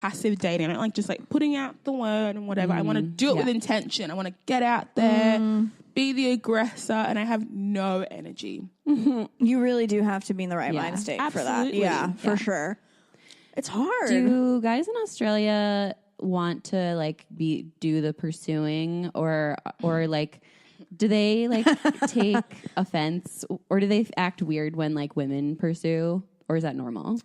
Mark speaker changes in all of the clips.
Speaker 1: passive dating. I don't like just like putting out the word and whatever. I want to do it with intention. I want to get out there, be the aggressor, and I have no energy.
Speaker 2: You really do have to be in the right mind state for that. Yeah, for sure. It's hard.
Speaker 3: Do guys in Australia want to like do the pursuing or like do they like take offense or do they act weird when like women pursue, or is that normal?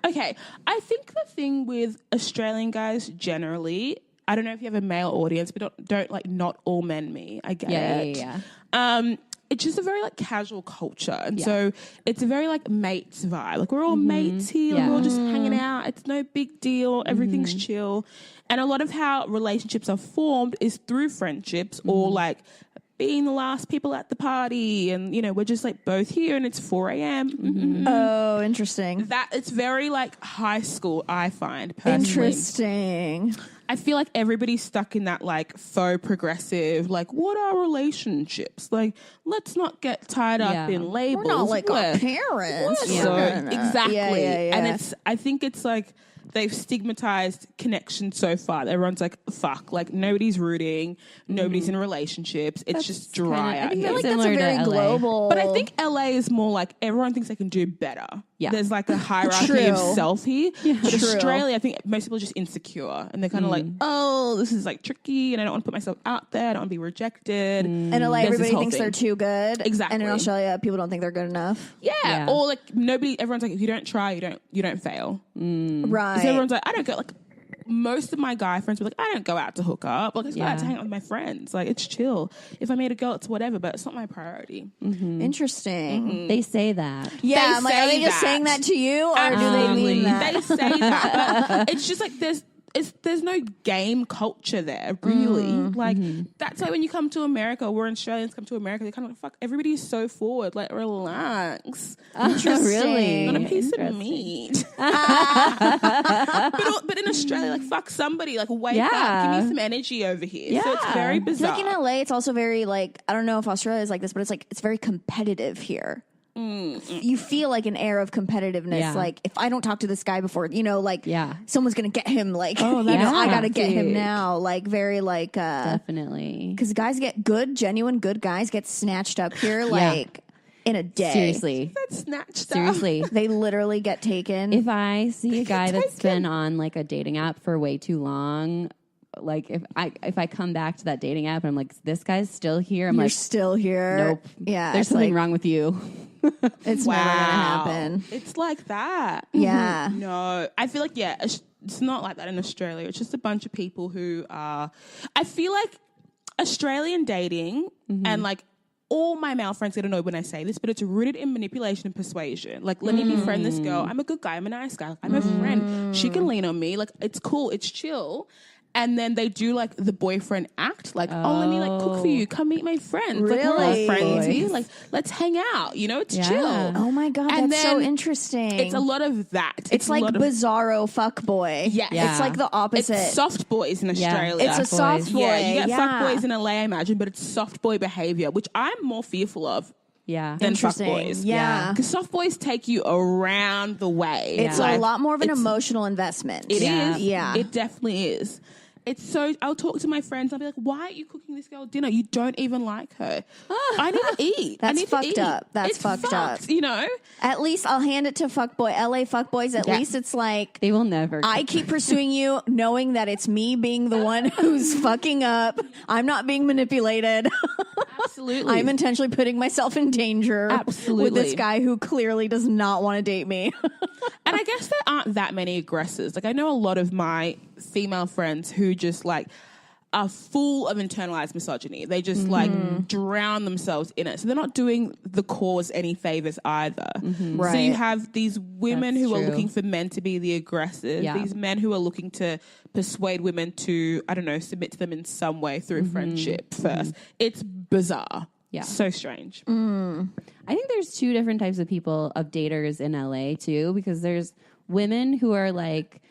Speaker 1: Okay, I think the thing with Australian guys generally, I don't know if you have a male audience, but don't like not all men me. I get it. Yeah. It's just a very like casual culture, and so it's a very like mates vibe. Like we're all mates here, like, we're all just hanging out. It's no big deal. Everything's chill, and a lot of how relationships are formed is through friendships or like being the last people at the party, and you know we're just like both here, and it's 4 a.m.
Speaker 2: Oh, interesting.
Speaker 1: That it's very like high school. I find personally.
Speaker 2: Interesting.
Speaker 1: I feel like everybody's stuck in that like faux progressive, like what are relationships? Like let's not get tied up in labels.
Speaker 2: We're not like our parents.
Speaker 1: Exactly.
Speaker 2: Yeah.
Speaker 1: And I think it's like they've stigmatized connection so far. Everyone's like, fuck, like nobody's rooting, nobody's in relationships. It's just dry out here.
Speaker 2: I feel like that's a very global.
Speaker 1: But I think LA is more like everyone thinks they can do better. Yeah. There's like a hierarchy of self here. But Australia, I think most people are just insecure and they're kind of like, oh, this is like tricky and I don't want to put myself out there. I don't want to be rejected.
Speaker 2: And LA, everybody thinks they're too good.
Speaker 1: Exactly.
Speaker 2: And in Australia, people don't think they're good enough.
Speaker 1: Yeah. Or like everyone's like, if you don't try, you don't fail.
Speaker 2: Right.
Speaker 1: So everyone's like, I don't go, like, most of my guy friends were like, I don't go out to hook up. Like, I just go out to hang out with my friends. Like, it's chill. If I meet a girl, it's whatever, but it's not my priority.
Speaker 2: Interesting.
Speaker 3: They say that.
Speaker 2: Yeah, I'm like, are they just saying that to you, or do they mean that?
Speaker 1: They say that, but it's just like there's no game culture there, really. Like, that's why when you come to America, we're Australians come to America, they're kind of like, fuck, everybody's so forward. Like, relax.
Speaker 2: Interesting.
Speaker 1: Not a piece of meat. But in Australia, like, fuck somebody. Like, wake up. Give me some energy over here. Yeah. So it's very bizarre.
Speaker 2: Like in LA, it's also very, like, I don't know if Australia is like this, but it's like, it's very competitive here. You feel like an air of competitiveness. Like, if I don't talk to this guy before, you know, like, someone's gonna get him. Like, you know, I gotta get him now. Like, very like,
Speaker 3: definitely,
Speaker 2: because guys get genuine good guys get snatched up here, like in a day.
Speaker 3: Seriously,
Speaker 1: that's snatched
Speaker 3: seriously,
Speaker 2: they literally get taken.
Speaker 3: If I see a guy that's been on like a dating app for way too long. Like if I come back to that dating app and I'm like, this guy's still here. I'm
Speaker 2: You're
Speaker 3: like,
Speaker 2: still here.
Speaker 3: Nope.
Speaker 2: Yeah.
Speaker 3: There's something wrong with you.
Speaker 2: It's never gonna happen.
Speaker 1: It's like that.
Speaker 2: Yeah.
Speaker 1: No, I feel like it's not like that in Australia. It's just a bunch of people who are. I feel like Australian dating and like. All my male friends get annoyed when I say this, but it's rooted in manipulation and persuasion. Like, let me befriend this girl. I'm a good guy. I'm a nice guy. I'm a friend. She can lean on me. Like, it's cool. It's chill. And then they do, like, the boyfriend act. Like, let me, like, cook for you. Come meet my friends.
Speaker 2: Really?
Speaker 1: Like, we're all friends here. Like, let's hang out. You know, it's chill.
Speaker 2: Oh, my God.
Speaker 1: And
Speaker 2: that's so interesting.
Speaker 1: It's a lot of that.
Speaker 2: It's like bizarro fuckboy.
Speaker 1: Yes.
Speaker 2: It's like the opposite.
Speaker 1: It's soft boys in Australia.
Speaker 2: It's a soft boy.
Speaker 1: Yeah, you get fuck boys in LA, I imagine, but it's soft boy behavior, which I'm more fearful of.
Speaker 3: Yeah.
Speaker 1: Than fuck boys.
Speaker 2: Yeah.
Speaker 1: Because soft boys take you around the way.
Speaker 2: It's a lot more of an emotional investment.
Speaker 1: It is.
Speaker 2: Yeah.
Speaker 1: It definitely is. It's so, I'll talk to my friends. I'll be like, why aren't you cooking this girl dinner? You don't even like her. I need to eat.
Speaker 2: That's fucked up. That's fucked up.
Speaker 1: You know?
Speaker 2: At least I'll hand it to fuckboy. LA fuckboys, at least it's like.
Speaker 3: They will never.
Speaker 2: I keep pursuing you knowing that it's me being the one who's fucking up. I'm not being manipulated.
Speaker 1: Absolutely.
Speaker 2: I'm intentionally putting myself in danger.
Speaker 1: Absolutely.
Speaker 2: With this guy who clearly does not want to date me.
Speaker 1: And I guess there aren't that many aggressors. Like, I know a lot of my female friends who just, like, are full of internalized misogyny. They just, like, drown themselves in it. So they're not doing the cause any favors either.
Speaker 2: Right.
Speaker 1: So you have these women who are looking for men to be the aggressors, these men who are looking to persuade women to, I don't know, submit to them in some way through friendship first. It's bizarre. Yeah. So strange.
Speaker 3: I think there's two different types of people, of daters in LA too, because there's women who are like,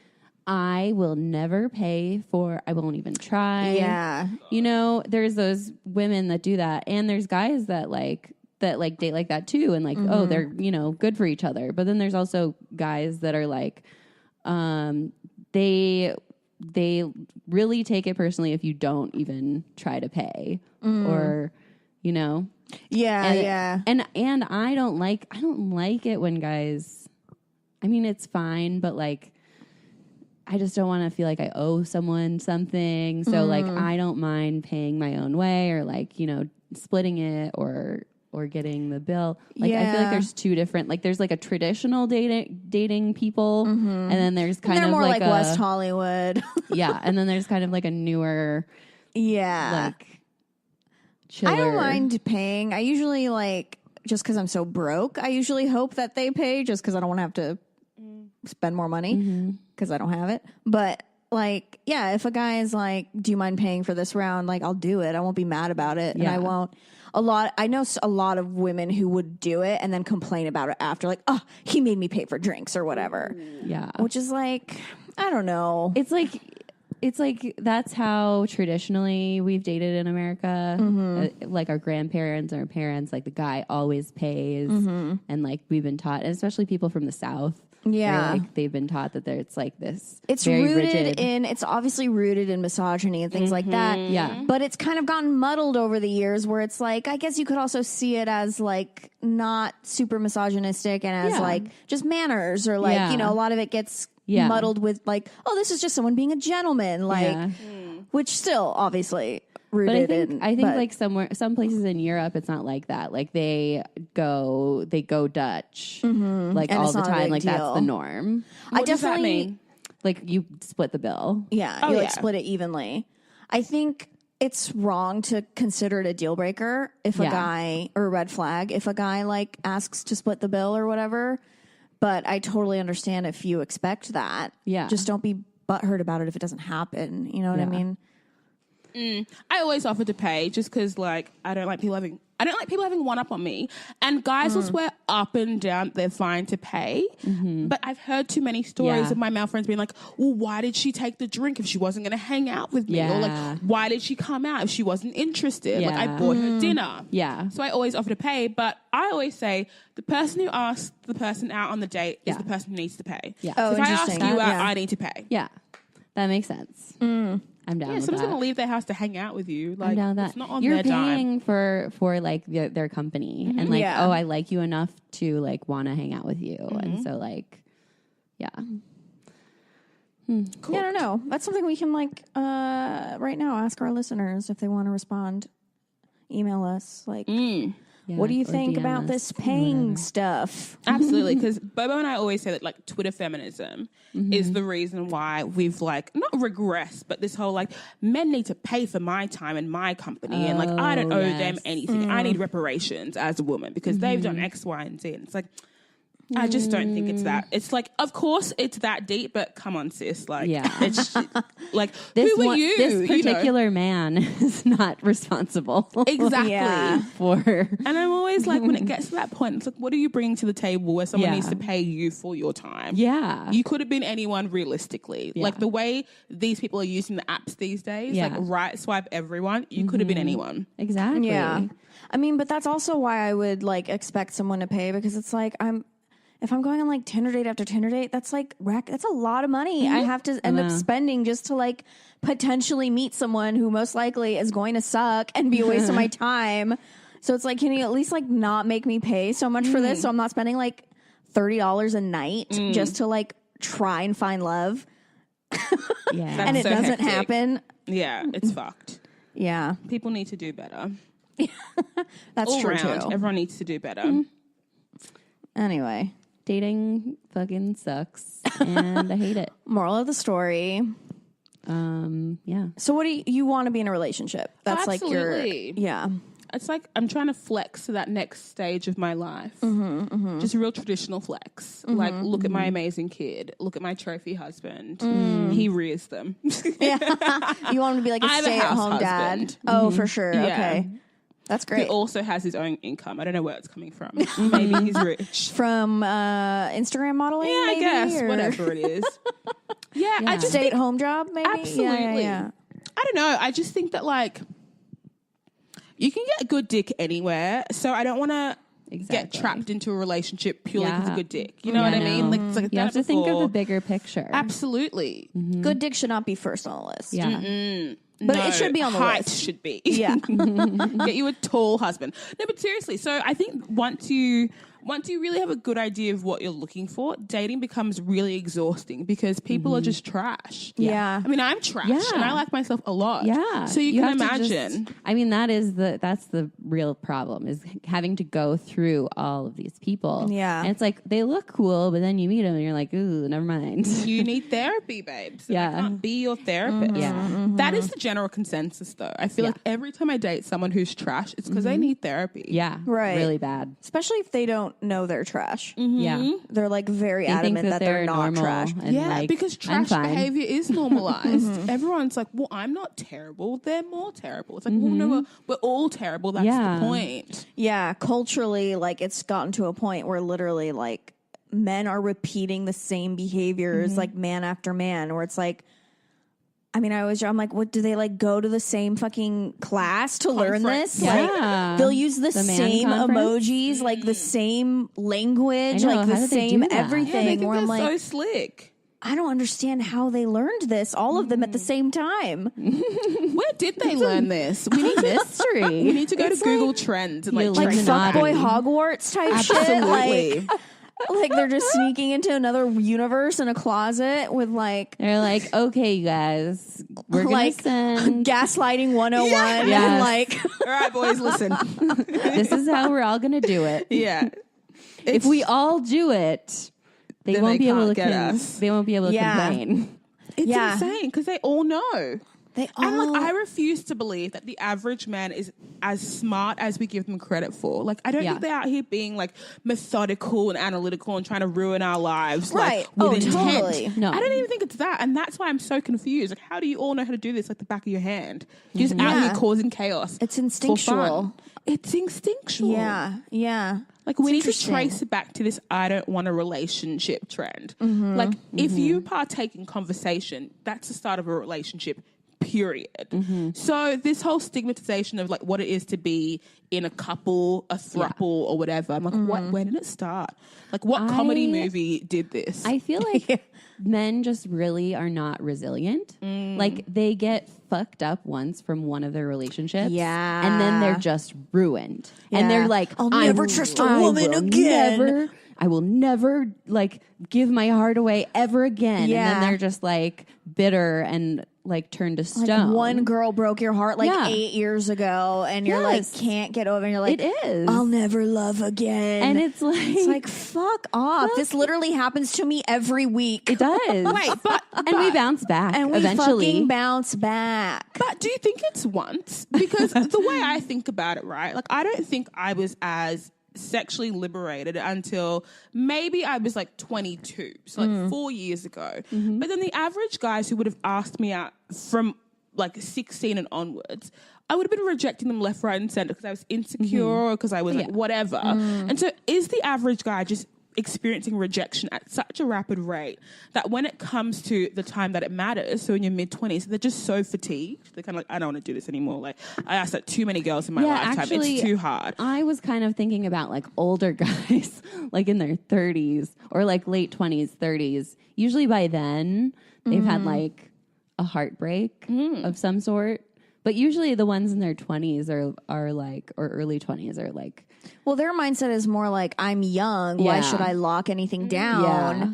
Speaker 3: I will never pay for, I won't even try.
Speaker 2: Yeah.
Speaker 3: You know, there's those women that do that. And there's guys that like that like date like that too, and like oh they're you know good for each other. But then there's also guys that are like they really take it personally if you don't even try to pay or you know and I don't like it when guys, I mean it's fine, but like I just don't want to feel like I owe someone something. So like I don't mind paying my own way or like, you know, splitting it or getting the bill. Like I feel like there's two different, like there's like a traditional dating people and then there's kind of
Speaker 2: more
Speaker 3: like
Speaker 2: West Hollywood.
Speaker 3: and then there's kind of like a newer like chiller.
Speaker 2: I don't mind paying. I usually like, just because I'm so broke, I usually hope that they pay just because I don't want to have to spend more money because I don't have it. But like, yeah, if a guy is like, do you mind paying for this round? Like, I'll do it. I won't be mad about it. And I won't. I know a lot of women who would do it and then complain about it after, like, oh, he made me pay for drinks or whatever.
Speaker 3: Yeah.
Speaker 2: Which is like, I don't know.
Speaker 3: It's like that's how traditionally we've dated in America. Like our grandparents, our parents, like the guy always pays, and like we've been taught, and especially people from the South.
Speaker 2: Yeah,
Speaker 3: like they've been taught that it's like this.
Speaker 2: It's
Speaker 3: very
Speaker 2: rooted
Speaker 3: rigid.
Speaker 2: it's obviously rooted in misogyny and things like that.
Speaker 3: Yeah,
Speaker 2: but it's kind of gotten muddled over the years, where it's like, I guess you could also see it as like not super misogynistic and as like just manners, or like you know, a lot of it gets muddled with like, oh, this is just someone being a gentleman, like which still obviously rooted.
Speaker 3: But I think like some places in Europe, it's not like that. Like they go Dutch like
Speaker 2: and
Speaker 3: all the time. Like
Speaker 2: deal.
Speaker 3: that's the norm.
Speaker 1: What does that mean?
Speaker 3: Like you split the bill.
Speaker 2: Yeah, you like split it evenly. I think it's wrong to consider it a deal breaker if a guy, or a red flag if a guy like asks to split the bill or whatever. But I totally understand if you expect that. Yeah, just don't be butthurt about it if it doesn't happen. You know what I mean?
Speaker 1: I always offer to pay just because, like, I don't like people having one up on me. And guys will swear up and down they're fine to pay. But I've heard too many stories of my male friends being like, well, why did she take the drink if she wasn't going to hang out with me? Or like, why did she come out if she wasn't interested? Like, I bought her dinner. So I always offer to pay. But I always say the person who asks the person out on the date is the person who needs to pay. So if I ask you out, I need to pay.
Speaker 3: Yeah, that makes sense. I'm down with
Speaker 1: someone's
Speaker 3: that.
Speaker 1: going to leave their house to hang out with you. Like,
Speaker 3: I'm down with that.
Speaker 1: It's not on
Speaker 3: You're
Speaker 1: their
Speaker 3: paying
Speaker 1: dime.
Speaker 3: for like their company and like, oh, I like you enough to like want to hang out with you. And so like,
Speaker 2: Cool. Yeah, I don't know. That's something we can like right now ask our listeners if they want to respond. Email us like, what do you think about this paying stuff?
Speaker 1: Absolutely, because Bobo and I always say that like Twitter feminism is the reason why we've like not regressed, but this whole like men need to pay for my time and my company, and like I don't owe them anything. I need reparations as a woman because they've done X, Y, and Z, and it's like. I just don't think it's that. It's like, of course, it's that deep, but come on, sis. Like, it's like, who are you?
Speaker 3: This particular man is not responsible.
Speaker 1: Exactly.
Speaker 3: For.
Speaker 1: And I'm always like, when it gets to that point, it's like, what are you bringing to the table where someone needs to pay you for your time?
Speaker 3: Yeah.
Speaker 1: You could have been anyone realistically. Like the way these people are using the apps these days, like right swipe everyone, you could have been anyone.
Speaker 3: Exactly.
Speaker 2: Yeah. I mean, but that's also why I would like expect someone to pay, because it's like if I'm going on like Tinder date after Tinder date, that's like that's a lot of money I have to end up spending just to like potentially meet someone who most likely is going to suck and be a waste of my time. So it's like, can you at least like not make me pay so much for this, so I'm not spending like $30 a night just to like try and find love? And it doesn't happen.
Speaker 1: Yeah, it's fucked.
Speaker 2: Yeah,
Speaker 1: people need to do better.
Speaker 2: That's
Speaker 1: all
Speaker 2: true
Speaker 1: around,
Speaker 2: too.
Speaker 1: Everyone needs to do better.
Speaker 2: Anyway.
Speaker 3: Dating fucking sucks and I hate it.
Speaker 2: Moral of the story.
Speaker 3: Yeah.
Speaker 2: So what do you want to be in a relationship? That's like your,
Speaker 1: it's like I'm trying to flex to that next stage of my life. Just a real traditional flex. Like, look at my amazing kid. Look at my trophy husband. He rears them.
Speaker 2: You want him to be like a stay-at-home dad. Oh, for sure. Yeah. Okay. That's great.
Speaker 1: He also has his own income. I don't know where it's coming from. Maybe he's rich.
Speaker 2: From Instagram modeling?
Speaker 1: Yeah,
Speaker 2: maybe,
Speaker 1: I guess. Whatever it is. I just
Speaker 2: stay-at-home job, maybe?
Speaker 1: Absolutely.
Speaker 2: Yeah.
Speaker 1: I don't know. I just think that, like, you can get good dick anywhere. So I don't want to get trapped into a relationship purely because of good dick. You know what I mean? Like, it's like
Speaker 3: you have to think of the bigger picture.
Speaker 1: Absolutely.
Speaker 2: Mm-hmm. Good dick should not be first on the list.
Speaker 3: Yeah.
Speaker 1: Mm-mm.
Speaker 2: But
Speaker 1: no,
Speaker 2: it should be on the
Speaker 1: height
Speaker 2: list.
Speaker 1: should be.
Speaker 2: Yeah.
Speaker 1: Get you a tall husband. No, but seriously. So I think once you really have a good idea of what you're looking for, dating becomes really exhausting because people are just trash.
Speaker 2: Yeah.
Speaker 1: I mean, I'm trash and I like myself a lot.
Speaker 3: Yeah.
Speaker 1: So you can imagine.
Speaker 3: I mean, that's the real problem is having to go through all of these people.
Speaker 2: Yeah.
Speaker 3: And it's like, they look cool, but then you meet them and you're like, ooh, never mind.
Speaker 1: You need therapy, babes. So I can't be your therapist.
Speaker 3: Yeah.
Speaker 2: Mm-hmm.
Speaker 1: That is the general consensus, though. I feel like every time I date someone who's trash, it's because they need therapy.
Speaker 3: Yeah.
Speaker 2: Right.
Speaker 3: Really bad.
Speaker 2: Especially if they don't know they're trash.
Speaker 3: Yeah.
Speaker 2: They're like very adamant that they're not
Speaker 3: normal
Speaker 2: trash.
Speaker 3: and,
Speaker 1: Yeah,
Speaker 3: like,
Speaker 1: because
Speaker 3: I'm
Speaker 1: trash
Speaker 3: fine.
Speaker 1: behavior is normalized. Everyone's like, well, I'm not terrible. They're more terrible. It's like, well, no, we're all terrible. That's the point.
Speaker 2: Yeah, culturally, like it's gotten to a point where literally like men are repeating the same behaviors like man after man, where it's like, I mean, I'm like, what do they like go to the same fucking class to learn this?
Speaker 3: Yeah.
Speaker 2: Like they'll use the
Speaker 3: man
Speaker 2: same
Speaker 3: conference?
Speaker 2: emojis, like the same language,
Speaker 3: I know,
Speaker 2: like
Speaker 3: how
Speaker 2: the
Speaker 3: did they
Speaker 2: same
Speaker 3: do that?
Speaker 2: everything.
Speaker 1: Yeah, they think
Speaker 2: where
Speaker 1: they're
Speaker 2: I'm like,
Speaker 1: so slick.
Speaker 2: I don't understand how they learned this, all of them at the same time.
Speaker 1: Where did they learn this? We need
Speaker 3: Mystery.
Speaker 1: We need to go to
Speaker 2: It's
Speaker 1: Google Trends and like
Speaker 3: Illuminati.
Speaker 2: Fuckboy Hogwarts type shit.
Speaker 1: Absolutely.
Speaker 2: Like they're just sneaking into another universe in a closet with like
Speaker 3: They're like, okay, you guys, we're going
Speaker 2: like
Speaker 3: to send.
Speaker 2: gaslighting 101
Speaker 3: Yes.
Speaker 2: and like
Speaker 1: all right, boys, listen.
Speaker 3: This is how we're all going to do it.
Speaker 1: Yeah.
Speaker 3: If we all do it, they
Speaker 1: Then
Speaker 3: won't
Speaker 1: they
Speaker 3: be able to
Speaker 1: can't get us.
Speaker 3: They won't be able to complain.
Speaker 1: It's
Speaker 2: Yeah.
Speaker 1: insane because they all know.
Speaker 2: they
Speaker 1: And
Speaker 2: all
Speaker 1: like, I refuse to believe that the average man is as smart as we give them credit for. Like, I don't think they're out here being like methodical and analytical and trying to ruin our lives.
Speaker 2: Right.
Speaker 1: Like, with
Speaker 2: Oh,
Speaker 1: intent.
Speaker 2: totally.
Speaker 3: No.
Speaker 1: I don't even think it's that. And that's why I'm so confused. Like, how do you all know how to do this like the back of your hand? You're just out here causing chaos.
Speaker 2: It's
Speaker 1: for
Speaker 2: instinctual.
Speaker 1: fun. It's instinctual.
Speaker 2: Yeah.
Speaker 1: Like, we need to
Speaker 2: interesting.
Speaker 1: trace it back to this I don't want a relationship trend. Like, if you partake in conversation, that's the start of a relationship, period. So this whole stigmatization of, like, what it is to be in a couple, a throuple, or whatever, I'm like, when did it start? Like, what comedy movie did this?
Speaker 3: I feel like men just really are not resilient. Like, they get fucked up once from one of their relationships.
Speaker 2: Yeah.
Speaker 3: And then they're just ruined. And they're like,
Speaker 2: I'll never trust a woman again.
Speaker 3: I will never, like, give my heart away ever again.
Speaker 2: Yeah.
Speaker 3: And then they're just, like, bitter and, like, turned to stone.
Speaker 2: Like one girl broke your heart like 8 years ago and you're like can't get over it and you're like
Speaker 3: It is.
Speaker 2: I'll never love again.
Speaker 3: And it's like
Speaker 2: fuck off. This literally happens to me every week.
Speaker 3: it does.
Speaker 1: Wait, but
Speaker 3: and we bounce back
Speaker 2: and we
Speaker 3: eventually.
Speaker 2: fucking bounce back.
Speaker 1: But do you think it's once? Because the way I think about it, right? Like, I don't think I was as sexually liberated until maybe I was like 22, so like 4 years ago. But then the average guys who would have asked me out from like 16 and onwards, I would have been rejecting them left, right, and center because I was insecure or because I was like whatever. And so is the average guy just experiencing rejection at such a rapid rate that when it comes to the time that it matters, so in your mid-20s, they're just so fatigued. They're kind of like, I don't want to do this anymore. Like, I asked like too many girls in my lifetime.
Speaker 3: Actually,
Speaker 1: it's too hard.
Speaker 3: I was kind of thinking about like older guys, like in their 30s or like late 20s, 30s. Usually by then, they've had like a heartbreak of some sort. But usually the ones in their 20s are like, or early 20s are like,
Speaker 2: Well, their mindset is more like, I'm young. Why
Speaker 3: Yeah.
Speaker 2: should I lock anything down?
Speaker 3: Yeah.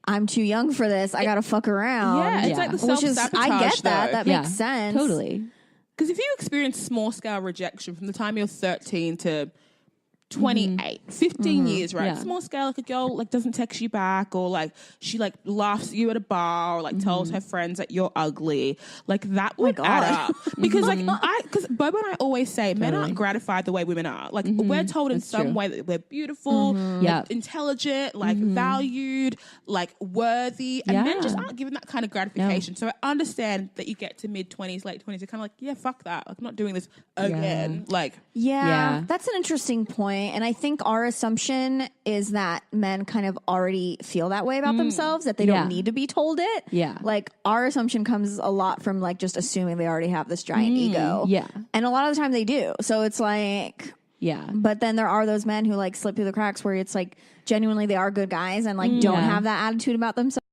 Speaker 2: I'm too young for this. I got to fuck around.
Speaker 1: Yeah, it's like the
Speaker 2: Which is,
Speaker 1: self-sabotage,
Speaker 2: I get that.
Speaker 1: though.
Speaker 2: That makes sense.
Speaker 3: Totally.
Speaker 1: Because if you experience small-scale rejection from the time you're 13 to 28, 15 years, right?
Speaker 3: Yeah.
Speaker 1: Small scale, like a girl like doesn't text you back, or like she like laughs at you at a bar, or like tells her friends that you're ugly. Like that would add up. Because like because Bobo and I always say men aren't gratified the way women are. Like we're told in some way that we're beautiful, like, intelligent, like valued, like worthy, and men just aren't given that kind of gratification. So I understand that you get to mid-20s, late 20s, you're kind of like, yeah, fuck that. Like, I'm not doing this again. Like,
Speaker 2: Yeah,
Speaker 3: Yeah.
Speaker 2: that's an interesting point. and I think our assumption is that men kind of already feel that way about themselves, that they don't need to be told it.
Speaker 3: Yeah.
Speaker 2: Like our assumption comes a lot from like just assuming they already have this giant ego.
Speaker 3: Yeah.
Speaker 2: And a lot of the time they do. So it's like,
Speaker 3: yeah.
Speaker 2: But then there are those men who like slip through the cracks where it's like genuinely they are good guys and like don't have that attitude about themselves.